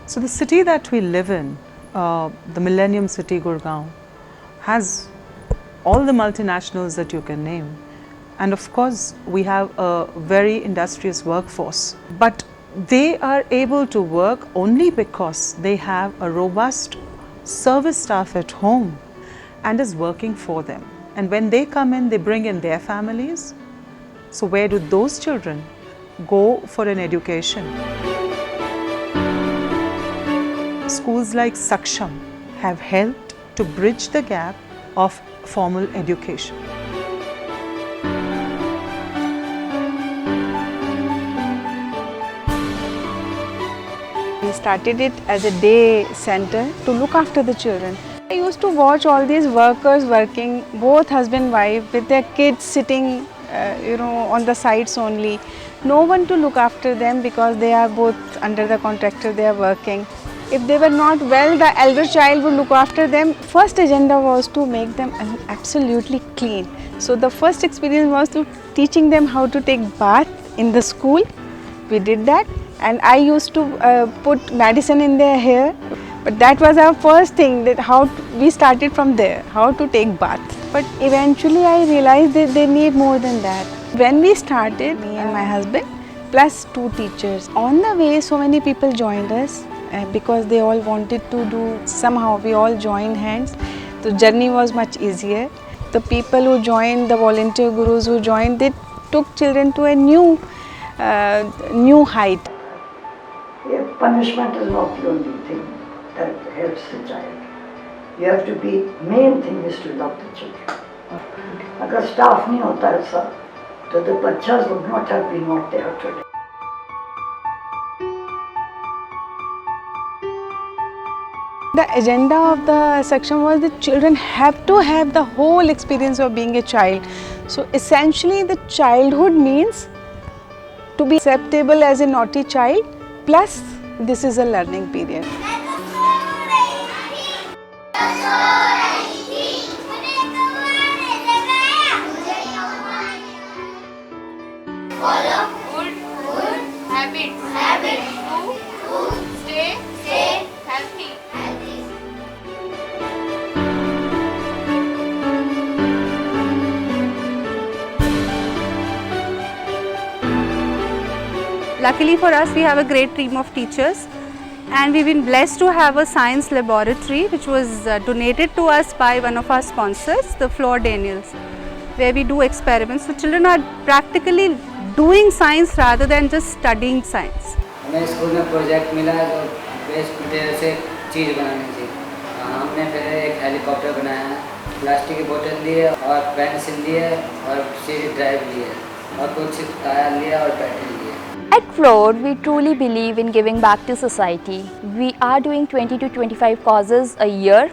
So the city that we live in, the Millennium City Gurgaon, has all the multinationals that you can name. And of course, we have a very industrious workforce. But they are able to work only because they have a robust service staff at home and is working for them. And when they come in, they bring in their families. So where do those children go for an education? Schools like Saksham have helped to bridge the gap of formal education. We started it as a day center to look after the children. I used to watch all these workers working, both husband and wife, with their kids sitting on the sides only. No one to look after them because they are both under the contractor, they are working. If they were not well, the elder child would look after them. First agenda was to make them absolutely clean. So the first experience was to teaching them how to take bath in the school. We did that, and I used to put medicine in their hair. But that was our first thing, that we started from there, how to take bath. But eventually I realized that they need more than that. When we started, me and my husband, plus 2 teachers. On the way, so many people joined us because they all wanted to do, somehow we all joined hands. The journey was much easier. The people who joined, the volunteer gurus who joined, they took children to a new height. Yeah, punishment is not the only thing that helps the child. You have to be, main thing is to love the children. Agar staff nahi hota aisa, so the bachas would not have been what they are today. The agenda of the section was that children have to have the whole experience of being a child. So essentially the childhood means to be acceptable as a naughty child, plus this is a learning period. Follow good habits to stay healthy. Luckily for us, we have a great team of teachers, and we've been blessed to have a science laboratory which was donated to us by one of our sponsors, the Fleur Daniels, where we do experiments. So children are practically doing science rather than just studying science. हमें school में project मिला जो waste material से चीज़ बनानी थी। हमने फिर एक हेलीकॉप्टर बनाया, प्लास्टिक की बोतल लिए और पेंसिल लिए और सीडी ड्राइव लिए और कुछ टायर लिया और बैटरी लिए। At Fleur, we truly believe in giving back to society. We are doing 20 to 25 causes a year,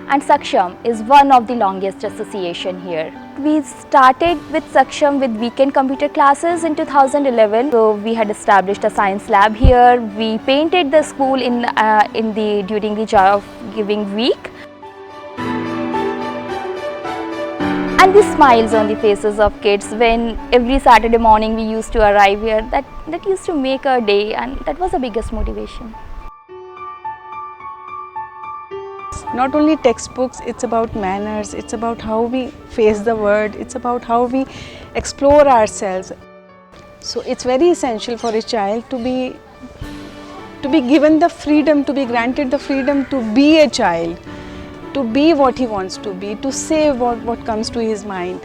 and Saksham is one of the longest association here. We started with Saksham with weekend computer classes in 2011. So we had established a science lab here. We painted the school during the Joy of Giving week. And the smiles on the faces of kids when every Saturday morning we used to arrive here, that used to make our day, and that was the biggest motivation. Not only textbooks, it's about manners, it's about how we face the world, it's about how we explore ourselves. So it's very essential for a child to be given the freedom, to be granted the freedom to be a child, to be what he wants to be, to say what comes to his mind.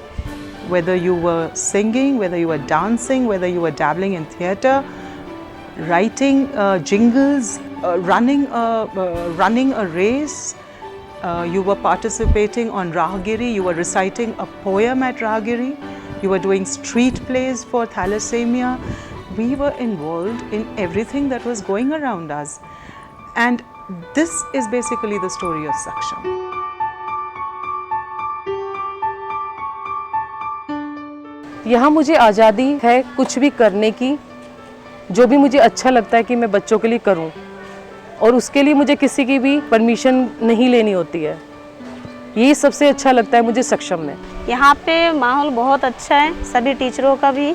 Whether you were singing, whether you were dancing, whether you were dabbling in theatre, writing jingles, running a race, you were participating on Rahagiri, you were reciting a poem at Rahagiri, you were doing street plays for thalassemia. We were involved in everything that was going around us. And this is basically the story of Saksham. यहाँ मुझे आज़ादी है कुछ भी करने की, जो भी मुझे अच्छा लगता है कि मैं बच्चों के लिए करूँ, और उसके लिए मुझे किसी की भी परमिशन नहीं लेनी होती है। ये सबसे अच्छा लगता है मुझे सक्षम में। यहाँ पे माहौल बहुत अच्छा है, सभी टीचरों का भी,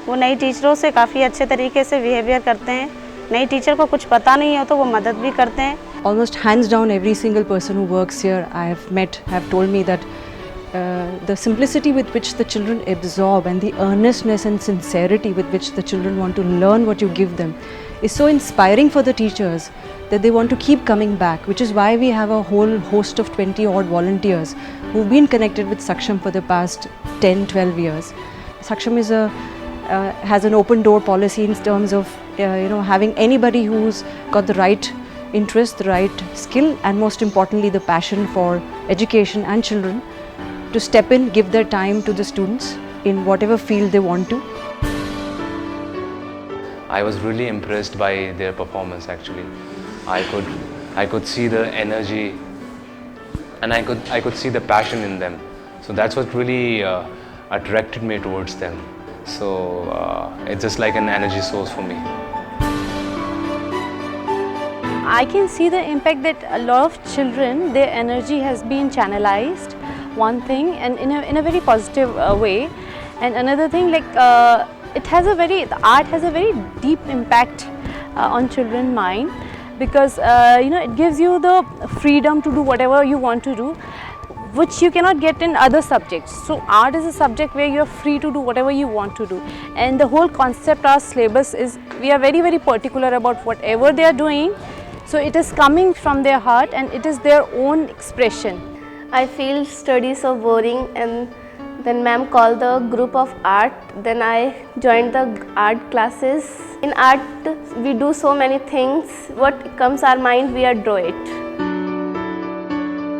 वो नई टीचरों से काफ़ी अच्छे तरीके से बिहेवियर करते हैं, नई टीचर को कुछ पता नहीं है तो वो मदद भी करते हैं. Almost hands down, every single person who works here I have met have told me that the simplicity with which the children absorb and the earnestness and sincerity with which the children want to learn what you give them is so inspiring for the teachers that they want to keep coming back, which is why we have a whole host of 20 odd volunteers who've been connected with Saksham for the past 10-12 years. Saksham is has an open door policy in terms of having anybody who's got the right interest, the right skill, and most importantly the passion for education and children to step in, give their time to the students in whatever field they want to. I was really impressed by their performance actually. I could see the energy and I could see the passion in them. So that's what really attracted me towards them. So it's just like an energy source for me. I can see the impact that a lot of children, their energy has been channelized, one thing, and in a very positive way. And another thing, like the art has a very deep impact on children's mind, because it gives you the freedom to do whatever you want to do, which you cannot get in other subjects. So art is a subject where you are free to do whatever you want to do, and the whole concept of syllabus is we are very, very particular about whatever they are doing. So it is coming from their heart and it is their own expression. I feel studies so boring, and then ma'am called the group of art. Then I joined the art classes. In art we do so many things. What comes our mind, we draw it.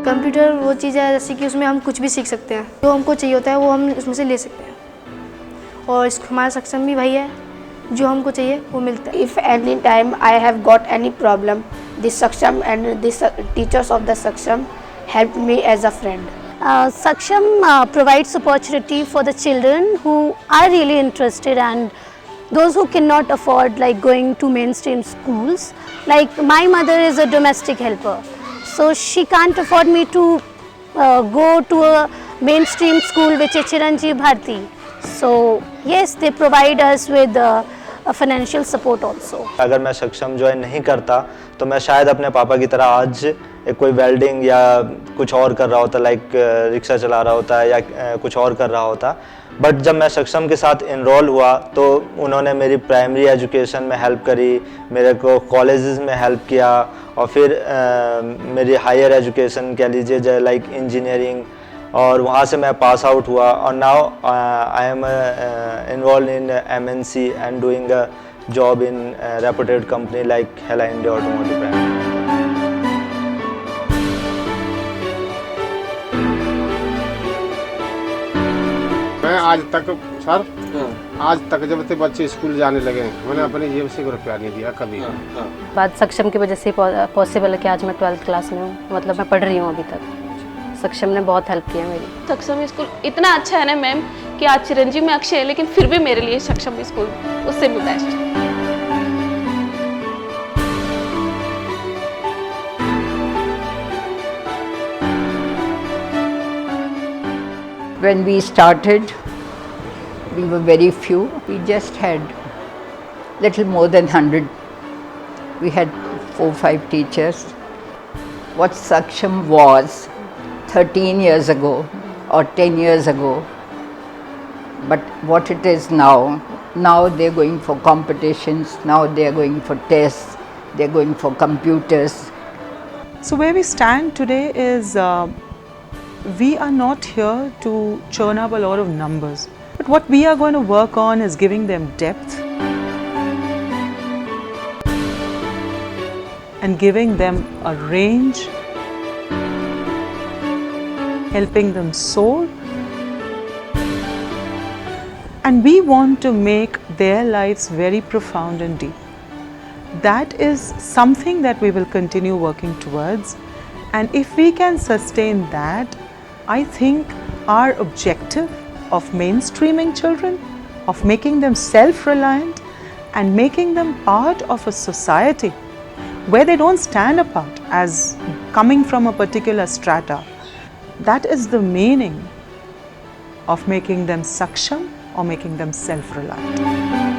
Computer वो चीज़ है जैसे कि उसमें हम कुछ भी सीख सकते हैं, जो हमको चाहिए होता है वो हम उसमें से ले सकते हैं, और हमारा सक्षम भी वही है, जो हमको चाहिए वो मिलता है. If any time I have got any problem, the Saksham and the teachers of the Saksham helped me as a friend. Saksham provides opportunity for the children who are really interested and those who cannot afford like going to mainstream schools. Like my mother is a domestic helper, so she can't afford me to go to a mainstream school which is Chiranjeev Bharti. So yes, they provide us with financial support also. अगर मैं सक्षम join नहीं करता तो मैं शायद अपने पापा की तरह आज कोई वेल्डिंग या कुछ और कर रहा होता, लाइक रिक्शा चला रहा होता है या कुछ और कर रहा होता. बट जब मैं सक्षम के साथ इनरोल हुआ तो उन्होंने मेरी प्राइमरी एजुकेशन में हेल्प करी, मेरे को कॉलेजेस में हेल्प किया, और फिर मेरी हायर एजुकेशन कह लीजिए लाइक इंजीनियरिंग, और वहाँ से मैं पास आउट हुआ. और now I am involve in MNC and doing a job in reputed company like Hella India automotive brand. मैं आज तक सर आज तक जब से बच्चे स्कूल जाने लगे मैंने अपने जेब से रुपया नहीं दिया कभी. बात सक्षम की वजह से पॉसिबल है कि आज मैं 12th क्लास में हूँ, मतलब मैं पढ़ रही हूँ अभी तक. सक्षम ने बहुत हेल्प किया मेरी. सक्षम स्कूल इतना अच्छा है ना मैम कि आज चिरंजीव में अक्षय है, लेकिन फिर भी मेरे लिए सक्षम स्कूल उससे भी best. When we started, we were very few. We just had little more than 100. We had 4-5 teachers. What Saksham was 13 years ago or 10 years ago, but what it is now they're going for competitions, now they're going for tests, they're going for computers. So where we stand today is we are not here to churn up a lot of numbers, but what we are going to work on is giving them depth and giving them a range, helping them soar, and we want to make their lives very profound and deep. That is something that we will continue working towards, and if we can sustain that, I think our objective of mainstreaming children, of making them self-reliant and making them part of a society where they don't stand apart as coming from a particular strata, that is the meaning of making them saksham or making them self-reliant.